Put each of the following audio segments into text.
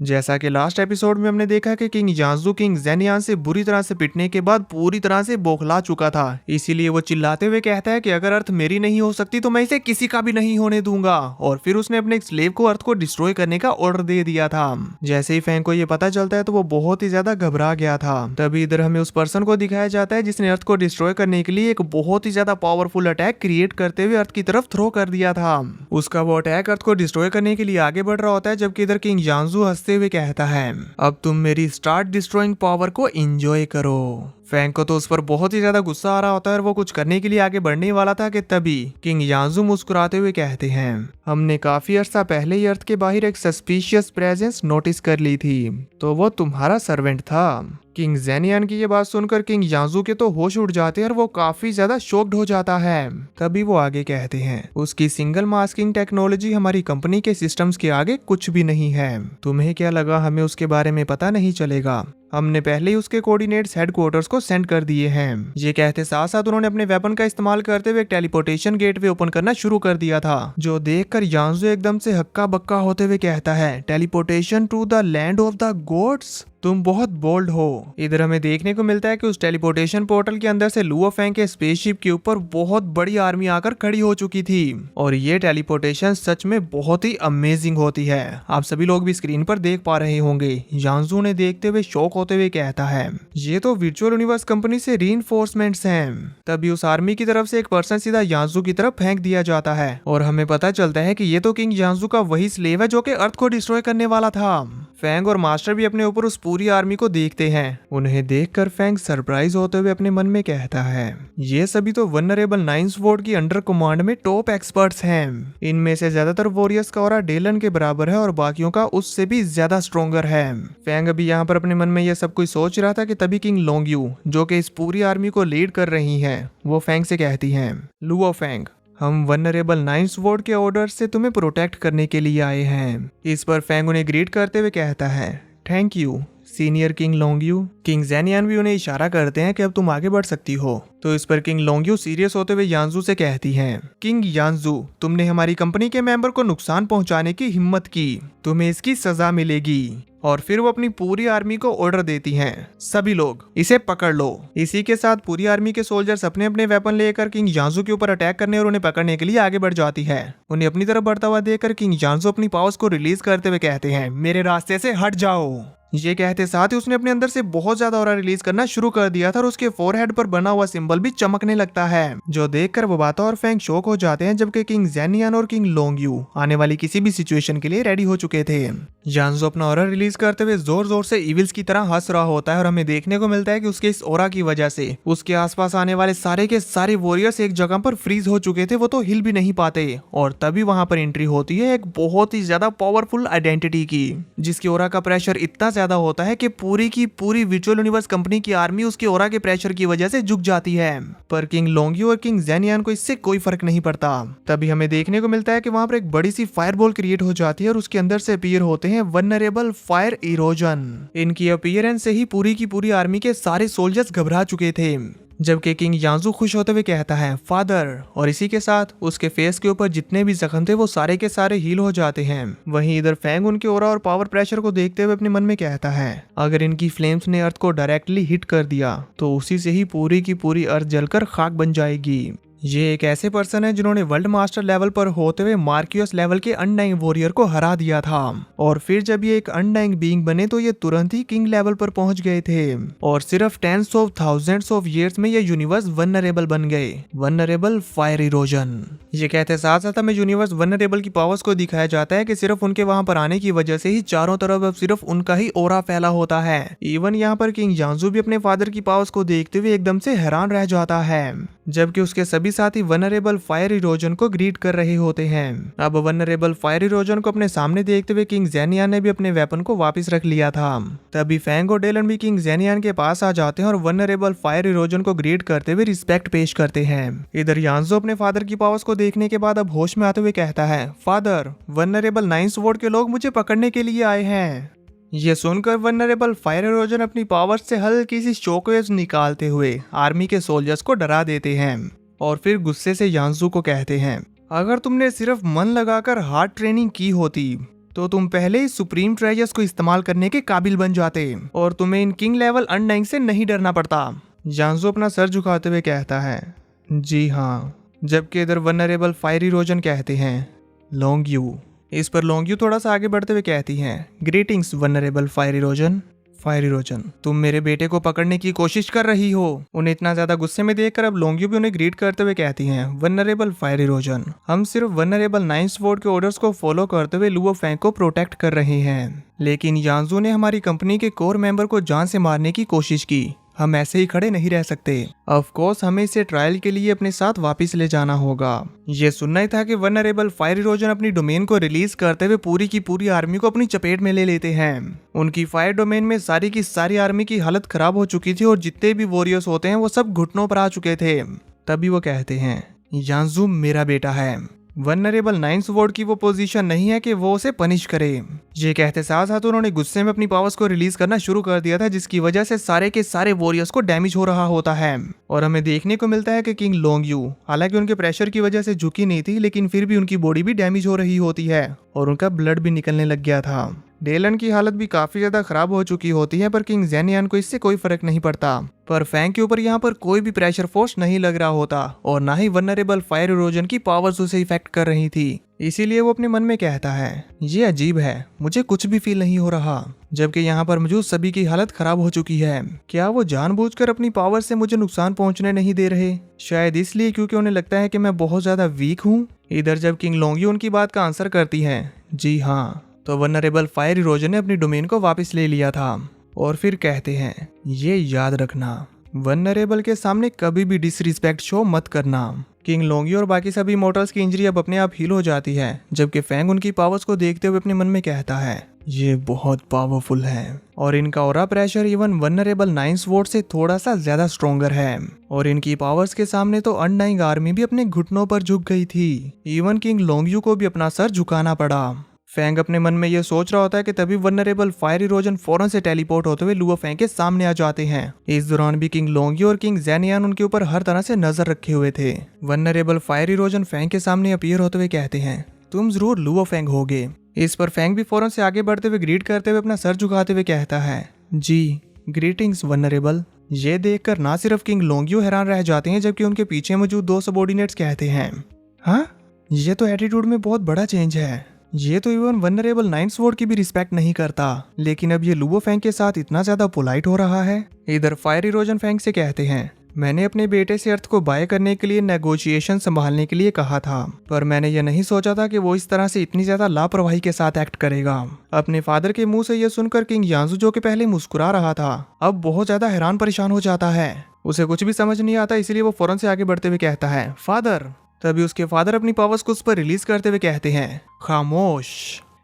जैसा कि last episode में हमने देखा कि किंग यांजू किंग जेनियान से बुरी तरह से पिटने के बाद पूरी तरह से बौखला चुका था। इसीलिए वो चिल्लाते हुए कहता है कि अगर अर्थ मेरी नहीं हो सकती तो मैं इसे किसी का भी नहीं होने दूंगा। और फिर उसने अपने एक स्लेव को अर्थ को डिस्ट्रॉय करने का ऑर्डर दे दिया था। जैसे ही फैंग को ये पता चलता है तो वो बहुत ही ज्यादा घबरा गया था। तभी इधर हमें उस पर्सन को दिखाया जाता है जिसने अर्थ को डिस्ट्रॉय करने के लिए एक बहुत ही ज्यादा पावरफुल अटैक क्रिएट करते हुए अर्थ की तरफ थ्रो कर दिया था। उसका वो अटैक अर्थ को डिस्ट्रॉय करने के लिए आगे बढ़ रहा होता है, जबकि इधर किंग यांजू हंसते हुए कहता है, अब तुम मेरी स्टार्ट डिस्ट्रॉइंग पावर को एंजॉय करो। फैंग को तो उस पर बहुत ही ज्यादा गुस्सा आ रहा होता है और वो कुछ करने के लिए आगे बढ़ने वाला था कि तभी किंग यांजू मुस्कुराते हुए कहते हैं, हमने काफी अर्सा पहले ही अर्थ के बाहर एक सस्पिशियस प्रेजेंस नोटिस कर ली थी, तो वो तुम्हारा सर्वेंट था। किंग जेनियान की ये बात सुनकर किंग यांजू के तो होश उड़ जाते हैं और वो काफी ज्यादा शॉक्ड हो जाता है। तभी वो आगे कहते हैं, उसकी सिंगल मास्किंग टेक्नोलॉजी हमारी कंपनी के सिस्टम्स के आगे कुछ भी नहीं है। तुम्हें क्या लगा हमें उसके बारे में पता नहीं चलेगा? हमने पहले ही उसके कोऑर्डिनेट्स हेडक्वार्टर्स को सेंड कर दिए हैं। ये कहते साथ साथ उन्होंने अपने वेपन का इस्तेमाल करते हुए एक टेलीपोर्टेशन गेटवे ओपन करना शुरू कर दिया था, जो देखकर यांजू एकदम से हक्का बक्का होते हुए कहता है, teleportation to the land of the gods, तुम बहुत बोल्ड हो। इधर हमें देखने को मिलता है कि उस टेलीपोर्टेशन पोर्टल के अंदर से लुओ फैंग के स्पेसशिप के ऊपर बहुत बड़ी आर्मी आकर खड़ी हो चुकी थी और ये टेलीपोर्टेशन सच में बहुत ही अमेजिंग होती है। आप सभी लोग भी स्क्रीन पर देख पा रहे होंगे। यांजू ने देखते हुए शॉक होते हुए कहता है, ये तो वर्चुअल यूनिवर्स कंपनी से रीइंफोर्समेंट्स हैं। तभी उस आर्मी की तरफ से एक पर्सन सीधा यांजू की तरफ फेंक दिया जाता है और हमें पता चलता है कि ये तो किंग यांजू का वही स्लेव है जो कि अर्थ को डिस्ट्रॉय करने वाला था। फैंग और मास्टर भी अपने ऊपर उस पूरी आर्मी को देखते हैं। उन्हें देखकर फैंग सरप्राइज होते हुए अपने मन में कहता है, ये सभी तो वनरेबल नाइन्थ वॉर्ड की अंडर कमांड में टॉप एक्सपर्ट्स हैं। इनमें से ज्यादातर वॉरियर्स का ऑरा डेलन के बराबर है और बाकियों का उससे भी ज्यादा स्ट्रॉन्गर है। फैंग अभी यहाँ पर अपने मन में यह सब कुछ सोच रहा था कि तभी किंग लोंगयू, जो कि इस पूरी आर्मी को लीड कर रही है, वो फैंग से कहती है, लुओ फैंग, हम वनरेबल नाइन्थ वॉर्ड के ऑर्डर से तुम्हें प्रोटेक्ट करने के लिए आए हैं। इस पर फैंग उन्हें ग्रीट करते हुए कहता है, thank you senior King Longyu. King Jenian भी उन्हें इशारा करते हैं कि अब तुम आगे बढ़ सकती हो। तो इस पर किंग लोंगयू सीरियस होते हुए यांजू से कहती हैं, किंग यांजू, तुमने हमारी कंपनी के मेंबर को नुकसान पहुंचाने की हिम्मत की, तुम्हें इसकी सजा मिलेगी। और फिर वो अपनी पूरी आर्मी को ऑर्डर देती हैं, सभी लोग इसे पकड़ लो। इसी के साथ पूरी आर्मी के सोल्जर्स अपने अपने वेपन लेकर किंग यांजू के ऊपर अटैक करने और उन्हें पकड़ने के लिए आगे बढ़ जाती है। उन्हें अपनी तरफ बढ़ता हुआ देखकर किंग यांजू अपनी पावर्स को रिलीज करते हुए कहते हैं, मेरे रास्ते से हट जाओ। ये कहते साथ ही उसने अपने अंदर से बहुत ज्यादा ऑरा रिलीज करना शुरू कर दिया था और उसके फोरहेड पर बना हुआ सिंबल भी चमकने लगता है, जो देखकर वो बाता और फैंग शॉक हो जाते हैं। जबकि किंग जेनियान और किंग लोंगयू आने वाली किसी भी सिचुएशन के लिए रेडी हो चुके थे। यांजू अपना ऑरा रिलीज करते हुए जोर जोर से इविल्स की तरह हंस रहा होता है और हमें देखने को मिलता है कि उसके इस ऑरा की वजह से उसके आसपास आने वाले सारे के सारे वॉरियर्स एक जगह पर फ्रीज हो चुके थे, वो तो हिल भी नहीं पाते। और तभी वहां पर एंट्री होती है एक बहुत ही ज्यादा पावरफुल आइडेंटिटी की, जिसकी ऑरा का प्रेशर इतना ज्यादा होता है कि पूरी की पूरी वर्चुअल यूनिवर्स कंपनी की आर्मी उसके ऑरा के प्रेशर की वजह से झुक जाती है। पर किंग लोंगयू और किंग जेनियान को इससे कोई फर्क नहीं पड़ता। तभी हमें देखने को मिलता है कि वहां पर एक बड़ी सी फायरबॉल क्रिएट हो जाती है और उसके अंदर से अपीयर होते हैं वनरेबल फायर इरोजन। इनकी अपीयरेंस से ही पूरी की पूरी आर्मी के सारे सोल्जर्स घबरा चुके थे। जबकि किंग यांजू खुश होते हुए कहता है, फादर, और इसी के साथ उसके फेस के ऊपर जितने भी जख्म थे वो सारे के सारे हील हो जाते हैं। वहीं इधर फैंग उनके ऑरा और पावर प्रेशर को देखते हुए अपने मन में कहता है, अगर इनकी फ्लेम्स ने अर्थ को डायरेक्टली हिट कर दिया तो उसी से ही पूरी की पूरी अर्थ जलकर खाक बन जाएगी। ये एक ऐसे पर्सन है जिन्होंने वर्ल्ड मास्टर लेवल पर होते हुए मार्क्यूस लेवल के अनडाइंग वॉरियर को हरा दिया था और फिर जब ये एक अनडाइंग बीइंग बने तो ये तुरंत ही किंग लेवल पर पहुंच गए थे और सिर्फ tens of thousands of years में ये यूनिवर्स वनरेबल बन गए, वनरेबल फायर इरोजन। ये कहते साथ साथ हमें यूनिवर्स वनरेबल की पावर्स को दिखाया जाता है कि सिर्फ उनके वहां पर आने की वजह से ही चारों तरफ अब सिर्फ उनका ही ऑरा फैला होता है। इवन यहाँ पर किंग यांजू भी अपने फादर की पावर्स को देखते हुए एकदम से हैरान रह जाता है, जबकि उसके सभी साथी वनरेबल फायर इरोजन को ग्रीट कर रहे होते हैं। अब वनरेबल फायर इरोजन को अपने सामने देखते हुए किंग जेनियान ने भी अपने वेपन को वापस रख लिया था। तभी फैंग और डेलन भी किंग जेनियान के पास आ जाते हैं और वनरेबल फायर इरोजन को ग्रीट करते हुए रिस्पेक्ट पेश करते हैं। इधर यांजो अपने फादर की पावर्स को देखने के बाद अब होश में आते हुए कहता है, फादर, वनरेबल नाइन्थ वॉर्ड के लोग मुझे पकड़ने के लिए आए हैं। ये सुनकर वनरेबल फायर इरोजन अपनी पावर्स से हल्की सी शॉकवेव्स निकालते हुए आर्मी के सोल्जर्स को डरा देते हैं और फिर गुस्से से यांजू को कहते हैं, अगर तुमने सिर्फ मन लगाकर हार्ड ट्रेनिंग की होती तो तुम पहले ही सुप्रीम ट्रेजर्स को इस्तेमाल करने के काबिल बन जाते और तुम्हें इन किंग लेवल अनडाइंग से नहीं डरना पड़ता। जानजू अपना सर झुकाते हुए कहता है, जी हाँ। जबकि इधर वनरेबल फायर इरोजन कहते हैं, लोंग्यू। इस पर लोंग्यू थोड़ा सा आगे बढ़ते हुए कहती हैं, greetings vulnerable fire erosion. Fire erosion, तुम मेरे बेटे को पकड़ने की कोशिश कर रही हो। उन्हें इतना ज्यादा गुस्से में देखकर अब लोंग्यू भी उन्हें ग्रीट करते हुए कहती हैं, वनरेबल फायर इरोजन, हम सिर्फ वनरेबल 9 स्वॉर्ड के ऑर्डर्स को फॉलो करते हुए लुओ फेंग को प्रोटेक्ट कर रहे हैं, लेकिन यांजू ने हमारी कंपनी के कोर मेंबर को जान से मारने की कोशिश की। हम ऐसे ही खड़े नहीं रह सकते। ऑफ कोर्स हमें इसे ट्रायल के लिए अपने साथ वापस ले जाना होगा। ये सुनना ही था कि वनरेबल फायर इरोजन अपनी डोमेन को रिलीज करते हुए पूरी की पूरी आर्मी को अपनी चपेट में ले लेते हैं। उनकी फायर डोमेन में सारी की सारी आर्मी की हालत खराब हो चुकी थी और जितने भी वॉरियर्स होते हैं वो सब घुटनों पर आ चुके थे। तभी वो कहते हैं, यांजू मेरा बेटा है। वनरेबल 9 स्वॉर्ड की वो पोजीशन नहीं है कि वो उसे पनिश करे। ये कहते साथ साथ उन्होंने गुस्से में अपनी पावर्स को रिलीज करना शुरू कर दिया था, जिसकी वजह से सारे के सारे वॉरियर्स को डैमेज हो रहा होता है। और हमें देखने को मिलता है कि किंग लोंग्यू हालांकि उनके प्रेशर की वजह से झुकी नहीं थी, लेकिन फिर भी उनकी बॉडी भी डैमेज हो रही होती है और उनका ब्लड भी निकलने लग गया था। डेलन की हालत भी काफी ज्यादा खराब हो चुकी होती है, पर किंग जेनियान को इससे कोई फर्क नहीं पड़ता। पर फैंग के ऊपर यहाँ पर कोई भी प्रेशर फोर्स नहीं लग रहा होता और ना ही वनरेबल फायर इरोजन की पावर्स उसे इफेक्ट कर रही थी। इसीलिए वो अपने मन में कहता है, ये अजीब है, मुझे कुछ भी फील नहीं हो रहा, जबकि यहाँ पर मौजूद सभी की हालत खराब हो चुकी है। क्या वो जानबूझकर अपनी पावर से मुझे नुकसान पहुंचने नहीं दे रहे? शायद इसलिए क्योंकि उन्हें लगता है कि मैं बहुत ज्यादा वीक हूँ। इधर जब किंग लोंग्यू उनकी बात का आंसर करती है, जी हाँ, तो वनरेबल फायर इरोजन ने अपनी डोमेन को वापस ले लिया था। और फिर कहते हैं, ये याद रखना, वनरेबल के सामने कभी भी डिसरिस्पेक्ट शो मत करना। किंग लोंगी और बाकी सभी मॉर्टल्स की इंजरी अब अपने आप हील हो जाती है, जबकि फैंग उनकी पावर्स को देखते हुए अपने मन में कहता है, ये बहुत पावरफुल है और इनका aura pressure even vulnerable 9 sword से थोड़ा सा ज्यादा स्ट्रॉन्गर है। और इनकी पावर्स के सामने तो अनडाइंग आर्मी भी अपने घुटनों पर झुक गई थी। इवन किंग लोंग्यू को भी अपना सर झुकाना पड़ा। फैंग अपने मन में यह सोच रहा होता है कि तभी वनरेबल फायर इरोजन फौरन से टेलीपोर्ट होते हुए लुओ फेंग के सामने आ जाते हैं। इस दौरान भी किंग लोंगी और किंग जेनियान उनके ऊपर हर तरह से नजर रखे हुए थे। वनरेबल फायर इरोजन फैंग के सामने अपीयर होते हुए कहते हैं, तुम जरूर लुओ फेंग होगे। इस पर फैंग भी फौरन से आगे बढ़ते हुए ग्रीट करते हुए अपना सर झुकाते हुए कहता है, जी ग्रीटिंग्स वनरेबल। ये देखकर ना सिर्फ किंग लोंगियो हैरान रह जाते हैं, जबकि उनके पीछे मौजूद 2 सबऑर्डिनेट्स कहते हैं, हाँ ये तो एटीट्यूड में बहुत बड़ा चेंज है। ये तो इवन वनरेबल 9 स्वॉर्ड की भी रिस्पेक्ट नहीं करता, लेकिन अब ये लुओ फेंग के साथ इतना ज्यादा पोलाइट हो रहा है। इधर फायर इरोजन फैंग से कहते हैं, मैंने अपने बेटे से अर्थ को बाय करने के लिए नेगोशिएशन संभालने के लिए कहा था, पर मैंने यह नहीं सोचा था कि वो इस तरह से इतनी ज्यादा लापरवाही के साथ एक्ट करेगा। अपने फादर के मुंह से यह सुनकर किंग यांजू, जो कि पहले मुस्कुरा रहा था, अब बहुत ज्यादा हैरान परेशान हो जाता है। उसे कुछ भी समझ नहीं आता, इसलिए वो फौरन से आगे बढ़ते हुए कहता है, फादर। तभी उसके फादर अपनी पावर्स को उस पर रिलीज करते हुए कहते हैं, खामोश।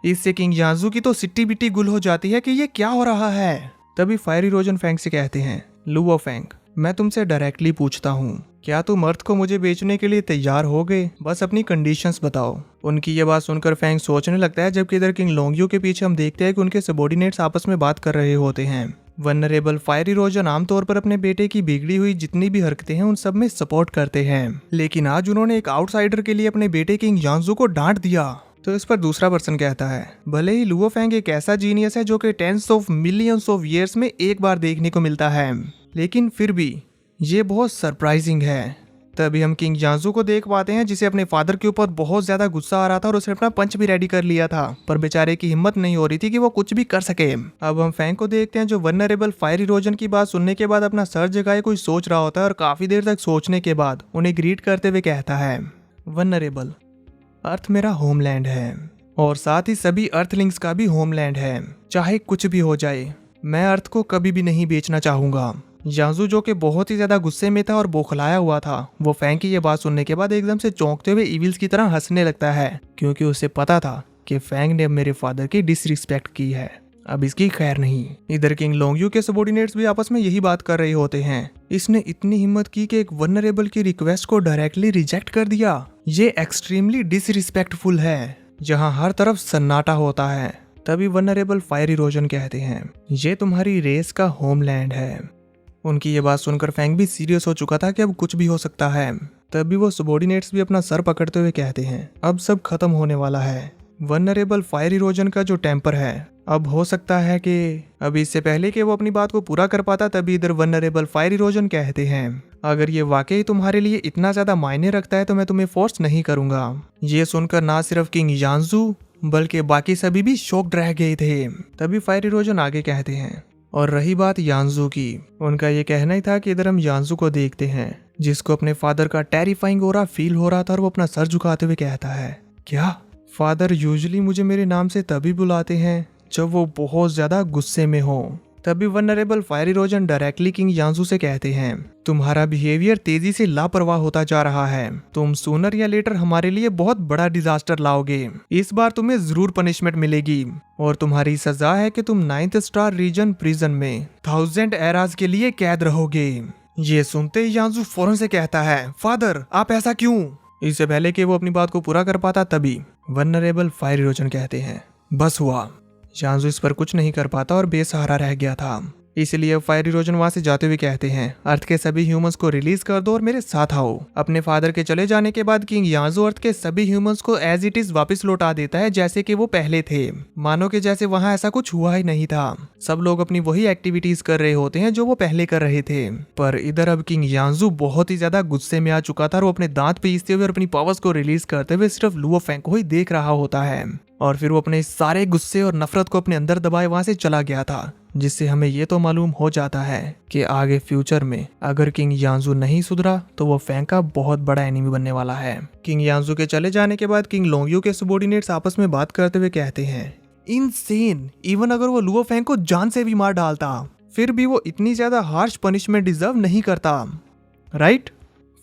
इससे किंग यांजू की तो सिट्टी बिट्टी गुल हो जाती है कि ये क्या हो रहा है। तभी फायर इरोजन फैंग से कहते हैं, लुओ फेंग, मैं तुमसे डायरेक्टली पूछता हूँ, क्या तुम अर्थ को मुझे बेचने के लिए तैयार हो गए? बस अपनी कंडीशंस बताओ। उनकी ये बात सुनकर फैंग सोचने लगता है, जबकि इधर किंग लोंगियो के पीछे हम देखते हैं कि उनके सबऑर्डिनेट्स आपस में बात कर रहे होते हैं। वनरेबल फायर इरोजन आमतौर पर अपने बेटे की बिगड़ी हुई जितनी भी हरकतें हैं उन सब में सपोर्ट करते हैं, लेकिन आज उन्होंने एक आउटसाइडर के लिए अपने बेटे किंग यांजू को डांट दिया। तो इस पर दूसरा पर्सन कहता है, भले ही लुओ फेंग एक ऐसा जीनियस है जो कि tens of millions of years में एक बार देखने को मिलता है, लेकिन फिर भी ये बहुत सरप्राइजिंग है। तभी हम किंग यांजू को देख पाते हैं, जिसे अपने फादर के ऊपर बहुत ज्यादा गुस्सा आ रहा था और उसने अपना पंच भी रेडी कर लिया था, पर बेचारे की हिम्मत नहीं हो रही थी कि वो कुछ भी कर सके। अब हम फैंग को देखते हैं, जो वनरेबल फायर इरोजन की बात सुनने के बाद अपना सर जगाए कोई सोच रहा होता है और काफी देर तक सोचने के बाद उन्हें ग्रीट करते हुए कहता है, वनरेबल, अर्थ मेरा होमलैंड है और साथ ही सभी अर्थलिंग्स का भी होमलैंड है। चाहे कुछ भी हो जाए, मैं अर्थ को कभी भी नहीं बेचना चाहूंगा। यांजू, जो कि बहुत ही ज्यादा गुस्से में था और बौखलाया हुआ था, वो फैंग की ये बात सुनने के बाद एकदम से चौंकते हुए इविल्स की तरह हंसने लगता है, क्योंकि उसे पता था कि फैंग ने अब मेरे फादर की डिसरिस्पेक्ट की है, अब इसकी खैर नहीं। इधर किंग लोंगियो के सबऑर्डिनेट्स भी आपस में यही बात कर रहे होते हैं। इसने इतनी हिम्मत की कि एक वनरेबल की रिक्वेस्ट को डायरेक्टली रिजेक्ट कर दिया। ये एक्सट्रीमली डिसरिस्पेक्टफुल है। जहाँ हर तरफ सन्नाटा होता है, तभी वनरेबल फायर इरोजन कहते हैं, ये तुम्हारी रेस का होमलैंड है। उनकी ये बात सुनकर फैंग भी सीरियस हो चुका था कि अब कुछ भी हो सकता है। तभी वो सबऑर्डिनेट्स भी अपना सर पकड़ते हुए कहते हैं, अब सब खत्म होने वाला है। वनरेबल फायर इरोजन का जो टेम्पर है, अब हो सकता है कि अब इससे पहले कि वो अपनी बात को पूरा कर पाता तभी इधर वनरेबल फायर इरोजन कहते हैं, अगर ये वाकई तुम्हारे लिए इतना ज्यादा मायने रखता है तो मैं तुम्हें फोर्स नहीं करूंगा। ये सुनकर ना सिर्फ किंग यांजू बल्कि बाकी सभी भी शॉक्ड रह गए थे। तभी फायर इरोजन आगे कहते हैं, और रही बात यांजू की, उनका ये कहना ही था कि इधर हम यांजू को देखते हैं जिसको अपने फादर का टेरिफाइंग ऑरा फील हो रहा था और वो अपना सर झुकाते हुए कहता है, क्या फादर यूजुअली मुझे मेरे नाम से तभी बुलाते हैं जब वो बहुत ज्यादा गुस्से में हो। तभी venerable fire erosion directly King Yanzu से कहते हैं, तुम्हारा बिहेवियर तेजी से लापरवाह होता जा रहा है, तुम सूनर या लेटर हमारे लिए बहुत बड़ा डिजास्टर लाओगे। इस बार तुम्हें जरूर पनिशमेंट मिलेगी और तुम्हारी सजा है कि तुम 9th स्टार रीजन प्रिजन में 1000 एराज के लिए कैद रहोगे। ये सुनते ही यांजू फौरन से कहता है, फादर आप ऐसा क्यों? इससे पहले कि वो अपनी बात को पूरा कर पाता तभी वनरेबल फायर इरोजन कहते हैं, बस हुआ। यांजू इस पर कुछ नहीं कर पाता और बेसहारा रह गया था, इसलिए फायर इरोजन वहां से जाते हुए कहते हैं, अर्थ के सभी ह्यूमंस को रिलीज कर दो और मेरे साथ आओ। अपने फादर के चले जाने के बाद किंग यांजू अर्थ के सभी ह्यूमंस को एज इट इज वापस लौटा देता है जैसे कि वो पहले थे, मानो कि जैसे वहां ऐसा कुछ हुआ ही नहीं था। सब लोग अपनी वही एक्टिविटीज कर रहे होते हैं जो वो पहले कर रहे थे। पर इधर अब किंग यांजू बहुत ही ज्यादा गुस्से में आ चुका था और वो अपने दांत पीसते हुए और अपनी पावर्स को रिलीज करते हुए सिर्फ लुओ फेंग को ही देख रहा होता है, और फिर वो अपने सारे गुस्से और नफरत को अपने अंदर दबाए वहां से चला गया था, जिससे हमें ये तो मालूम हो जाता है कि आगे फ्यूचर में अगर किंग यांजू नहीं सुधरा तो वो फेंग का बहुत बड़ा एनिमी बनने वाला है। किंग यांजू के चले जाने के बाद किंग लोंगयू के सबॉर्डिनेट्स आपस में बात करते हुए कहते हैं, इनसेन, इवन अगर वो लुओ फेंग को जान से भी मार डालता फिर भी वो इतनी ज्यादा हार्श पनिशमेंट डिजर्व नहीं करता, राइट?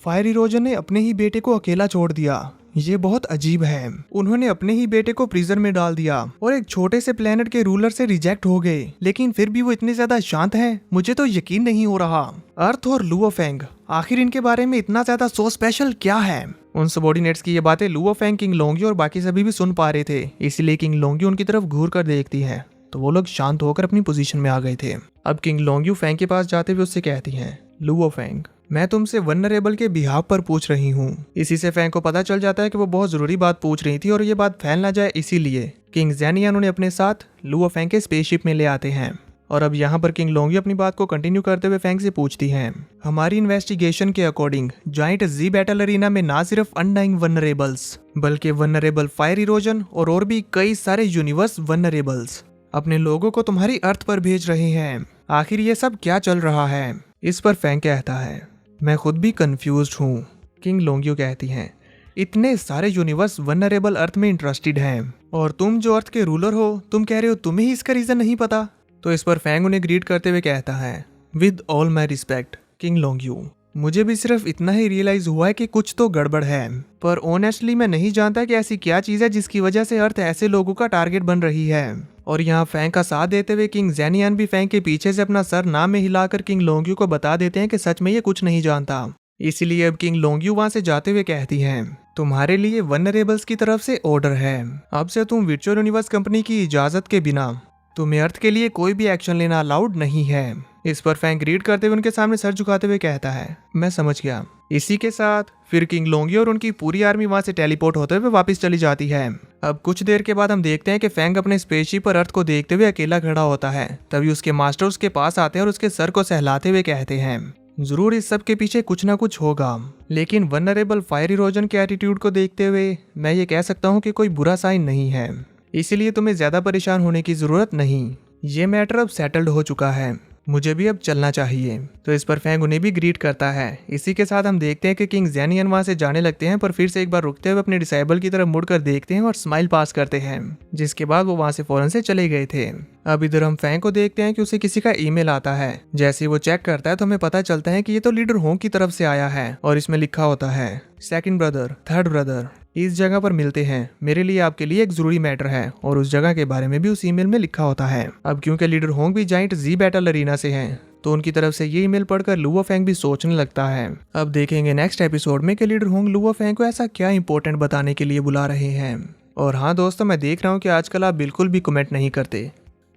फायर इरोजन ने अपने ही बेटे को अकेला छोड़ दिया, ये बहुत अजीब है। उन्होंने अपने ही बेटे को प्रिजन में डाल दिया और एक छोटे से प्लेनेट के रूलर से रिजेक्ट हो गए, लेकिन फिर भी वो इतने ज्यादा शांत हैं, मुझे तो यकीन नहीं हो रहा। अर्थ और लुओ फेंग, आखिर इनके बारे में इतना ज्यादा सो स्पेशल क्या है? उन सबॉर्डिनेट्स की ये बातें लुओ फेंग, किंग लोंगयू और बाकी सभी भी सुन पा रहे थे, इसलिए किंग लोंगयू उनकी तरफ घूर कर देखती है तो वो लोग शांत होकर अपनी पोजीशन में आ गए थे। अब किंग लोंगयू फेंग के पास जाते हुए उससे कहती हैं, लुओ फेंग, मैं तुमसे वनरेबल के बिहाफ पर पूछ रही हूँ। इसी से फेंग को पता चल जाता है कि वो बहुत जरूरी बात पूछ रही थी और ये बात फैल ना जाए इसीलिए किंग ज़ेनियन उन्हें अपने साथ लुओ फेंग के स्पेसशिप में ले आते हैं। और अब यहाँ पर किंग लोंगयू अपनी बात को कंटिन्यू करते हुए फेंग से पूछती हैं, हमारी इन्वेस्टिगेशन के अकॉर्डिंग जाइंट जी बैटल अरीना में ना सिर्फ अनडाइंग वनरेबल्स बल्कि वनरेबल फायर इरोजन और भी कई सारे यूनिवर्स वनरेबल्स अपने लोगों को तुम्हारी अर्थ पर भेज रहे हैं। आखिर ये सब क्या चल रहा है? इस पर फेंग कहता है, मैं खुद भी कंफ्यूज्ड हूँ। किंग लोंगयू कहती हैं, इतने सारे यूनिवर्स वनरेबल अर्थ में इंटरेस्टेड हैं और तुम जो अर्थ के रूलर हो तुम कह रहे हो तुम्हें ही इसका रीजन नहीं पता? तो इस पर फेंग उन्हें ग्रीट करते हुए कहता है, with all my respect King Longyu, मुझे भी सिर्फ इतना ही रियलाइज हुआ है कि कुछ तो गड़बड़ है, पर ऑनेस्टली मैं नहीं जानता कि ऐसी क्या चीज है जिसकी वजह से अर्थ ऐसे लोगों का टारगेट बन रही है। और यहाँ फेंग का साथ देते हुए किंग ज़ेनियन भी फेंग के पीछे से अपना सर नाम में हिलाकर किंग लोंगयू को बता देते हैं कि सच में ये कुछ नहीं जानता। इसीलिए अब किंग लोंगयू वहां से जाते हुए कहती हैं, तुम्हारे लिए वनरेबल्स की तरफ से ऑर्डर है, अब से तुम वर्चुअल यूनिवर्स कंपनी की इजाजत के बिना तुम्हें अर्थ के लिए कोई भी एक्शन लेना अलाउड नहीं है। इस पर फेंग रीड करते हुए उनके सामने सर झुकाते हुए कहता है, मैं समझ गया। इसी के साथ फिर किंग लोंगयू और उनकी पूरी आर्मी वहां से टेलीपोर्ट होते हुए वापस चली जाती है। अब कुछ देर के बाद हम देखते हैं कि फेंग अपने स्पेसशिप पर अर्थ को देखते हुए अकेला खड़ा होता है। तभी उसके मास्टर उसके पास आते हैं और उसके सर को सहलाते हुए कहते हैं, जरूर इस सब के पीछे कुछ ना कुछ होगा, लेकिन वनरेबल फायर इरोजन के एटीट्यूड को देखते हुए मैं ये कह सकता हूँ कि कोई बुरा साइन नहीं है, इसीलिए तुम्हें ज्यादा परेशान होने की जरूरत नहीं। ये मैटर अब सेटल्ड हो चुका है, मुझे भी अब चलना चाहिए। तो इस पर फेंग उन्हें भी ग्रीट करता है। इसी के साथ हम देखते हैं कि किंग ज़ेनियन वहां से जाने लगते हैं, पर फिर से एक बार रुकते हुए अपने डिसेबल की तरफ मुड़कर देखते हैं और स्माइल पास करते हैं, जिसके बाद वो वहां से फौरन से चले गए थे। अब इधर हम फेंग को देखते हैं कि उसे किसी का ईमेल आता है। जैसे ही वो चेक करता है तो हमें पता चलता है कि ये तो लीडर होंग की तरफ से आया है और इसमें लिखा होता है, सेकंड ब्रदर, थर्ड ब्रदर, इस जगह पर मिलते हैं, मेरे लिए आपके लिए एक जरूरी मैटर है। और उस जगह के बारे में भी उस ईमेल में लिखा होता है। अब क्योंकि लीडर होंग भी जाइंट जी बैटल अरीना से हैं, तो उनकी तरफ से ये ईमेल पढ़कर लुओ फेंग भी सोचने लगता है। अब देखेंगे नेक्स्ट एपिसोड में कि लीडर होंग लुओ फेंग को ऐसा क्या इंपॉर्टेंट बताने के लिए बुला रहे हैं। और हाँ दोस्तों, मैं देख रहा हूँ कि आजकल आप बिल्कुल भी कमेंट नहीं करते,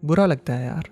बुरा लगता है यार।